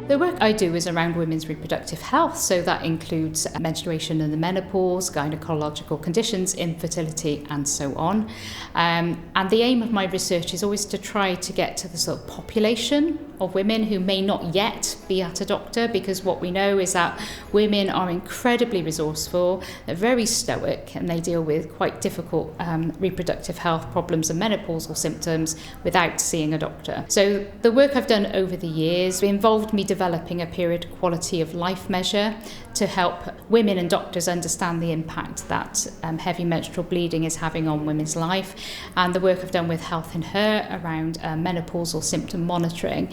The work I do is around women's reproductive health, so that includes menstruation and the menopause, gynecological conditions, infertility and so on. And the aim of my research is always to try to get to the sort of population of women who may not yet be at a doctor, because what we know is that women are incredibly resourceful, they're very stoic, and they deal with quite difficult reproductive health problems and menopausal symptoms without seeing a doctor. So the work I've done over the years involved me developing a period quality of life measure to help women and doctors understand the impact that heavy menstrual bleeding is having on women's life, and the work I've done with Health in Her around menopausal symptom monitoring.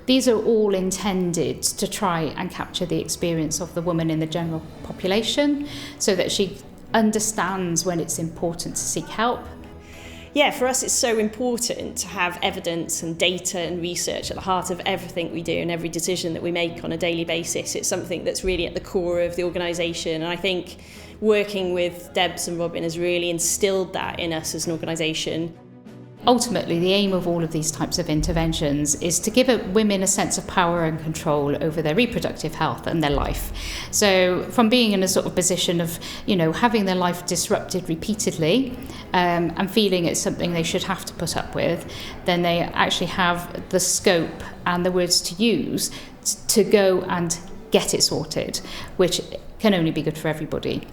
These are all intended to try and capture the experience of the woman in the general population so that she understands when it's important to seek help. Yeah, for us it's so important to have evidence and data and research at the heart of everything we do and every decision that we make on a daily basis. It's something that's really at the core of the organisation, and I think working with Debs and Robin has really instilled that in us as an organisation. Ultimately, the aim of all of these types of interventions is to give women a sense of power and control over their reproductive health and their life. So from being in a sort of position of, having their life disrupted repeatedly and feeling it's something they should have to put up with, then they actually have the scope and the words to use to go and get it sorted, which can only be good for everybody.